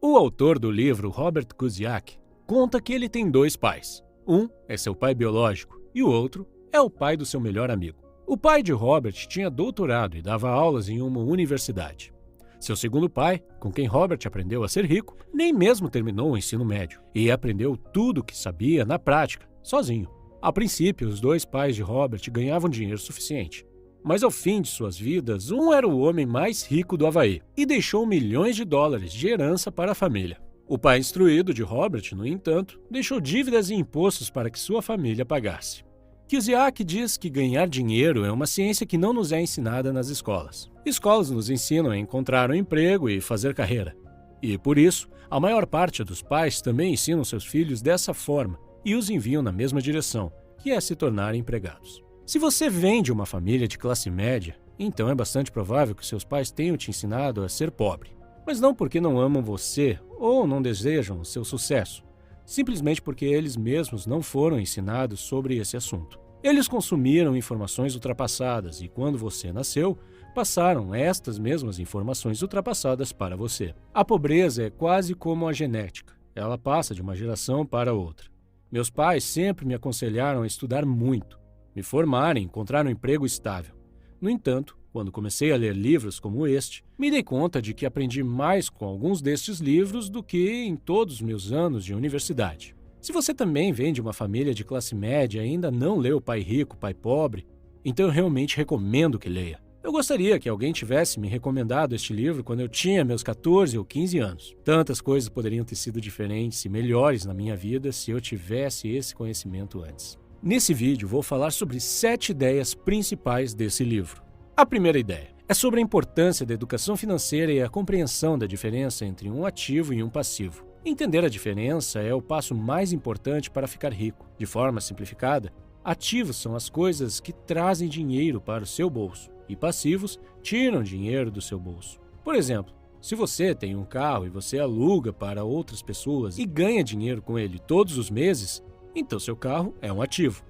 O autor do livro, Robert Kusiak, conta que ele tem dois pais. Um é seu pai biológico e o outro é o pai do seu melhor amigo. O pai de Robert tinha doutorado e dava aulas em uma universidade. Seu segundo pai, com quem Robert aprendeu a ser rico, nem mesmo terminou o ensino médio e aprendeu tudo o que sabia na prática, sozinho. A princípio, os dois pais de Robert ganhavam dinheiro suficiente. Mas ao fim de suas vidas, um era o homem mais rico do Havaí e deixou milhões de dólares de herança para a família. O pai instruído de Robert, no entanto, deixou dívidas e impostos para que sua família pagasse. Kusiak diz que ganhar dinheiro é uma ciência que não nos é ensinada nas escolas. Escolas nos ensinam a encontrar um emprego e fazer carreira. E, por isso, a maior parte dos pais também ensinam seus filhos dessa forma e os enviam na mesma direção, que é se tornarem empregados. Se você vem de uma família de classe média, então é bastante provável que seus pais tenham te ensinado a ser pobre. Mas não porque não amam você ou não desejam seu sucesso, simplesmente porque eles mesmos não foram ensinados sobre esse assunto. Eles consumiram informações ultrapassadas e, quando você nasceu, passaram estas mesmas informações ultrapassadas para você. A pobreza é quase como a genética. Ela passa de uma geração para outra. Meus pais sempre me aconselharam a estudar muito, me formar e encontrar um emprego estável. No entanto, quando comecei a ler livros como este, me dei conta de que aprendi mais com alguns destes livros do que em todos os meus anos de universidade. Se você também vem de uma família de classe média e ainda não leu Pai Rico, Pai Pobre, então eu realmente recomendo que leia. Eu gostaria que alguém tivesse me recomendado este livro quando eu tinha meus 14 ou 15 anos. Tantas coisas poderiam ter sido diferentes e melhores na minha vida se eu tivesse esse conhecimento antes. Nesse vídeo, vou falar sobre 7 ideias principais desse livro. A primeira ideia é sobre a importância da educação financeira e a compreensão da diferença entre um ativo e um passivo. Entender a diferença é o passo mais importante para ficar rico. De forma simplificada, ativos são as coisas que trazem dinheiro para o seu bolso e passivos tiram dinheiro do seu bolso. Por exemplo, se você tem um carro e você aluga para outras pessoas e ganha dinheiro com ele todos os meses, então seu carro é um ativo.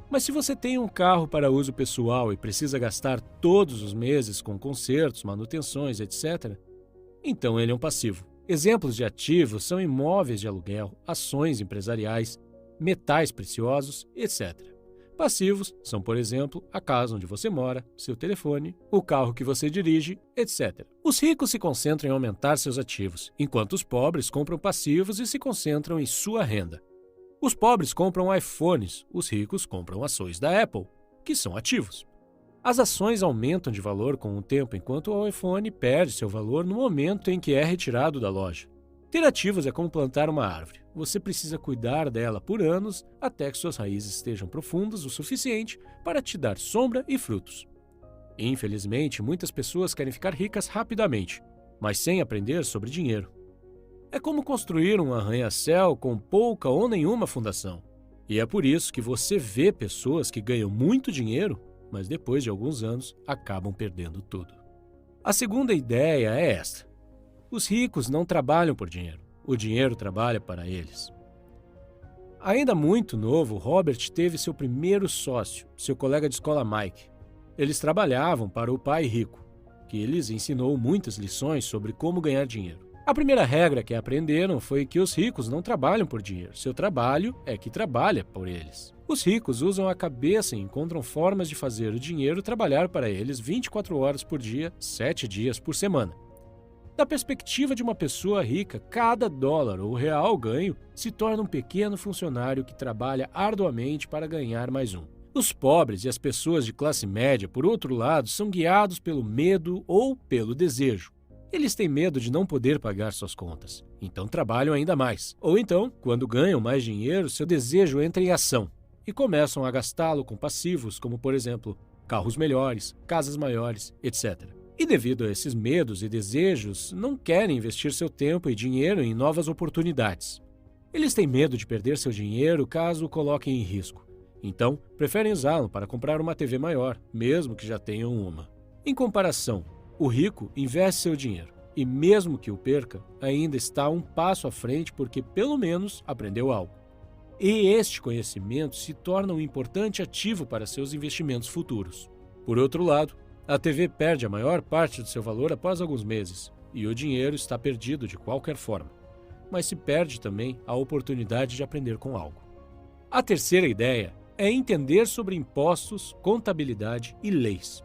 Mas se você tem um carro para uso pessoal e precisa gastar todos os meses com consertos, manutenções, etc., então ele é um passivo. Exemplos de ativos são imóveis de aluguel, ações empresariais, metais preciosos, etc. Passivos são, por exemplo, a casa onde você mora, seu telefone, o carro que você dirige, etc. Os ricos se concentram em aumentar seus ativos, enquanto os pobres compram passivos e se concentram em sua renda. Os pobres compram iPhones, os ricos compram ações da Apple, que são ativos. As ações aumentam de valor com o tempo, enquanto o iPhone perde seu valor no momento em que é retirado da loja. Ter ativos é como plantar uma árvore. Você precisa cuidar dela por anos até que suas raízes estejam profundas o suficiente para te dar sombra e frutos. Infelizmente, muitas pessoas querem ficar ricas rapidamente, mas sem aprender sobre dinheiro. É como construir um arranha-céu com pouca ou nenhuma fundação. E é por isso que você vê pessoas que ganham muito dinheiro, mas depois de alguns anos acabam perdendo tudo. A segunda ideia é esta: os ricos não trabalham por dinheiro, o dinheiro trabalha para eles. Ainda muito novo, Robert teve seu primeiro sócio, seu colega de escola Mike. Eles trabalhavam para o pai rico, que lhes ensinou muitas lições sobre como ganhar dinheiro. A primeira regra que aprenderam foi que os ricos não trabalham por dinheiro, seu trabalho é que trabalha por eles. Os ricos usam a cabeça e encontram formas de fazer o dinheiro trabalhar para eles 24 horas por dia, 7 dias por semana. Da perspectiva de uma pessoa rica, cada dólar ou real ganho se torna um pequeno funcionário que trabalha arduamente para ganhar mais um. Os pobres e as pessoas de classe média, por outro lado, são guiados pelo medo ou pelo desejo. Eles têm medo de não poder pagar suas contas, então trabalham ainda mais. Ou então, quando ganham mais dinheiro, seu desejo entra em ação e começam a gastá-lo com passivos, como, por exemplo, carros melhores, casas maiores, etc. E devido a esses medos e desejos, não querem investir seu tempo e dinheiro em novas oportunidades. Eles têm medo de perder seu dinheiro caso o coloquem em risco. Então, preferem usá-lo para comprar uma TV maior, mesmo que já tenham uma. Em comparação, o rico investe seu dinheiro e, mesmo que o perca, ainda está um passo à frente porque, pelo menos, aprendeu algo. E este conhecimento se torna um importante ativo para seus investimentos futuros. Por outro lado, a TV perde a maior parte do seu valor após alguns meses e o dinheiro está perdido de qualquer forma. mas se perde também a oportunidade de aprender com algo. A terceira ideia é entender sobre impostos, contabilidade e leis.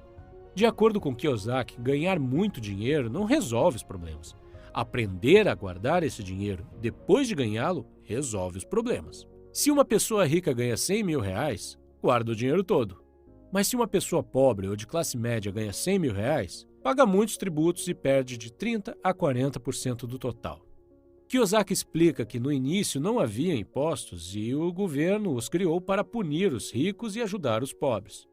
De acordo com Kiyosaki, ganhar muito dinheiro não resolve os problemas. Aprender a guardar esse dinheiro depois de ganhá-lo resolve os problemas. Se uma pessoa rica ganha 100 mil reais, guarda o dinheiro todo. Mas se uma pessoa pobre ou de classe média ganha 100 mil reais, paga muitos tributos e perde de 30% a 40% do total. Kiyosaki explica que no início não havia impostos e o governo os criou para punir os ricos e ajudar os pobres.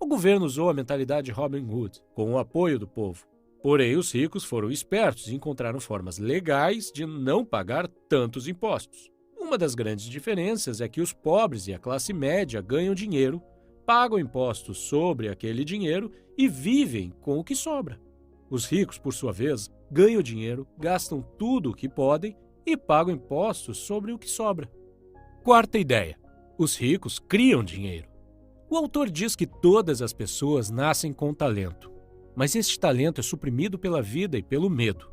O governo usou a mentalidade Robin Hood, com o apoio do povo. Porém, os ricos foram espertos e encontraram formas legais de não pagar tantos impostos. Uma das grandes diferenças é que os pobres e a classe média ganham dinheiro, pagam impostos sobre aquele dinheiro e vivem com o que sobra. Os ricos, por sua vez, ganham dinheiro, gastam tudo o que podem e pagam impostos sobre o que sobra. Quarta ideia: os ricos criam dinheiro. O autor diz que todas as pessoas nascem com talento, mas este talento é suprimido pela vida e pelo medo.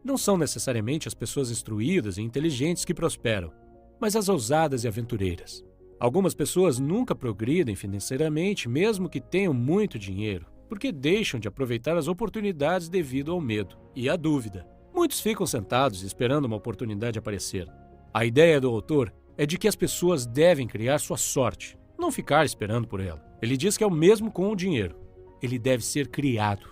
Não são necessariamente as pessoas instruídas e inteligentes que prosperam, mas as ousadas e aventureiras. Algumas pessoas nunca progridem financeiramente, mesmo que tenham muito dinheiro, porque deixam de aproveitar as oportunidades devido ao medo e à dúvida. Muitos ficam sentados esperando uma oportunidade aparecer. A ideia do autor é de que as pessoas devem criar sua sorte, não ficar esperando por ela. Ele diz que é o mesmo com o dinheiro. Ele deve ser criado.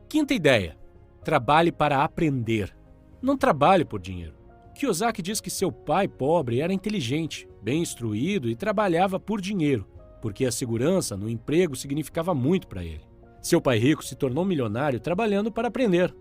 Quinta ideia: trabalhe para aprender. Não trabalhe por dinheiro. Kiyosaki diz que seu pai pobre era inteligente, bem instruído e trabalhava por dinheiro, porque a segurança no emprego significava muito para ele. Seu pai rico se tornou milionário trabalhando para aprender.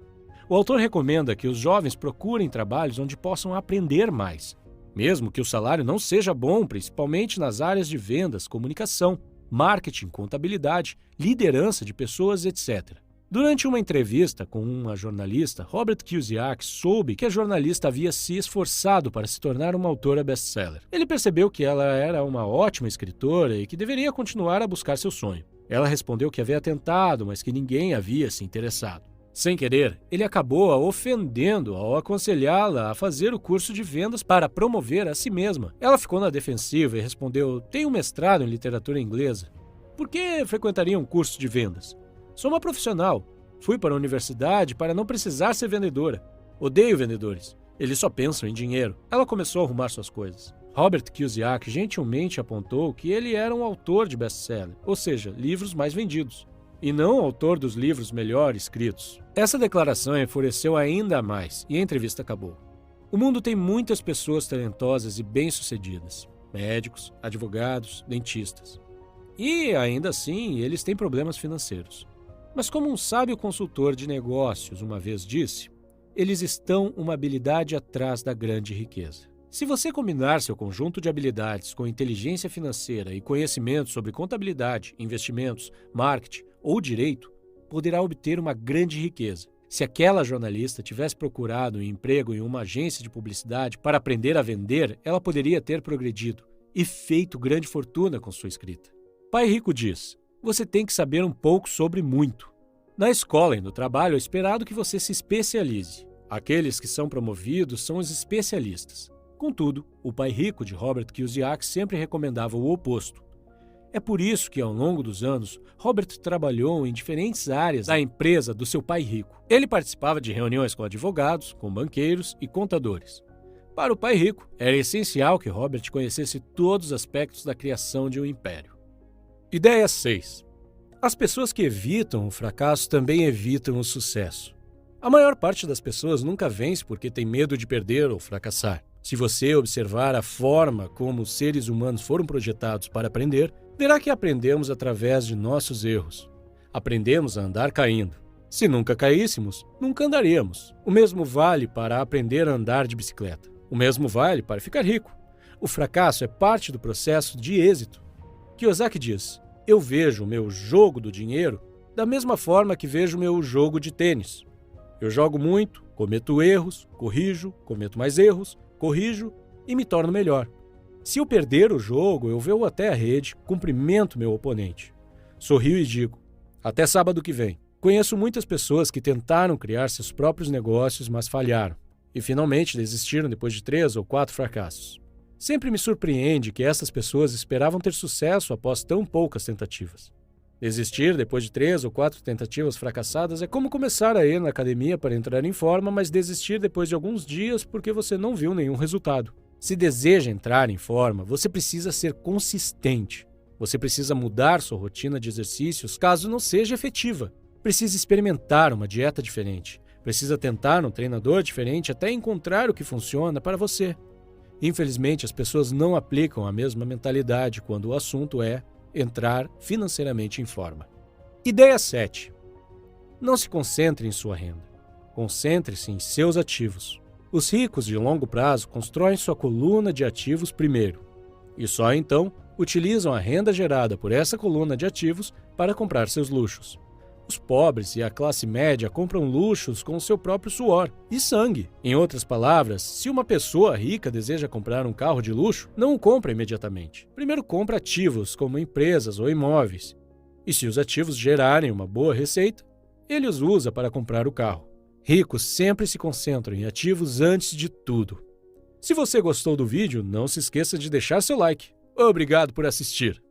O autor recomenda que os jovens procurem trabalhos onde possam aprender mais, mesmo que o salário não seja bom, principalmente nas áreas de vendas, comunicação, marketing, contabilidade, liderança de pessoas, etc. Durante uma entrevista com uma jornalista, Robert Kiyosaki soube que a jornalista havia se esforçado para se tornar uma autora best-seller. Ele percebeu que ela era uma ótima escritora e que deveria continuar a buscar seu sonho. Ela respondeu que havia tentado, mas que ninguém havia se interessado. Sem querer, ele acabou a ofendendo ao aconselhá-la a fazer o curso de vendas para promover a si mesma. Ela ficou na defensiva e respondeu: "Tenho um mestrado em literatura inglesa. Por que frequentaria um curso de vendas? Sou uma profissional. Fui para a universidade para não precisar ser vendedora. Odeio vendedores. Eles só pensam em dinheiro." Ela começou a arrumar suas coisas. Robert Kiyosaki gentilmente apontou que ele era um autor de best-seller, ou seja, livros mais vendidos, e não autor dos livros melhor escritos. Essa declaração enfureceu ainda mais e a entrevista acabou. O mundo tem muitas pessoas talentosas e bem-sucedidas, médicos, advogados, dentistas. E, ainda assim, eles têm problemas financeiros. Mas como um sábio consultor de negócios uma vez disse, eles estão uma habilidade atrás da grande riqueza. Se você combinar seu conjunto de habilidades com inteligência financeira e conhecimento sobre contabilidade, investimentos, marketing ou direito, poderá obter uma grande riqueza. Se aquela jornalista tivesse procurado um emprego em uma agência de publicidade para aprender a vender, ela poderia ter progredido e feito grande fortuna com sua escrita. Pai Rico diz: você tem que saber um pouco sobre muito. Na escola e no trabalho é esperado que você se especialize. Aqueles que são promovidos são os especialistas. Contudo, o Pai Rico de Robert Kiyosaki sempre recomendava o oposto. É por isso que, ao longo dos anos, Robert trabalhou em diferentes áreas da empresa do seu pai rico. Ele participava de reuniões com advogados, com banqueiros e contadores. Para o Pai Rico, era essencial que Robert conhecesse todos os aspectos da criação de um império. Ideia 6. As pessoas que evitam o fracasso também evitam o sucesso. A maior parte das pessoas nunca vence porque tem medo de perder ou fracassar. Se você observar a forma como os seres humanos foram projetados para aprender, verá que aprendemos através de nossos erros. Aprendemos a andar caindo. Se nunca caíssemos, nunca andaríamos. O mesmo vale para aprender a andar de bicicleta. O mesmo vale para ficar rico. O fracasso é parte do processo de êxito. Kiyosaki diz: eu vejo o meu jogo do dinheiro da mesma forma que vejo o meu jogo de tênis. Eu jogo muito, cometo erros, corrijo, cometo mais erros, corrijo e me torno melhor. Se eu perder o jogo, eu vou até a rede, cumprimento meu oponente. Sorrio e digo: até sábado que vem. Conheço muitas pessoas que tentaram criar seus próprios negócios, mas falharam. e finalmente desistiram depois de 3 ou 4 fracassos. Sempre me surpreende que essas pessoas esperavam ter sucesso após tão poucas tentativas. Desistir depois de 3 ou 4 tentativas fracassadas é como começar a ir na academia para entrar em forma, mas desistir depois de alguns dias porque você não viu nenhum resultado. Se deseja entrar em forma, você precisa ser consistente. Você precisa mudar sua rotina de exercícios caso não seja efetiva. Precisa experimentar uma dieta diferente. Precisa tentar um treinador diferente até encontrar o que funciona para você. Infelizmente, as pessoas não aplicam a mesma mentalidade quando o assunto é entrar financeiramente em forma. Ideia 7. Não se concentre em sua renda. Concentre-se em seus ativos. Os ricos de longo prazo constroem sua coluna de ativos primeiro, e só então utilizam a renda gerada por essa coluna de ativos para comprar seus luxos. Os pobres e a classe média compram luxos com o seu próprio suor e sangue. Em outras palavras, se uma pessoa rica deseja comprar um carro de luxo, não o compra imediatamente. Primeiro compra ativos, como empresas ou imóveis. E se os ativos gerarem uma boa receita, ele os usa para comprar o carro. Ricos sempre se concentram em ativos antes de tudo. Se você gostou do vídeo, não se esqueça de deixar seu like. Obrigado por assistir!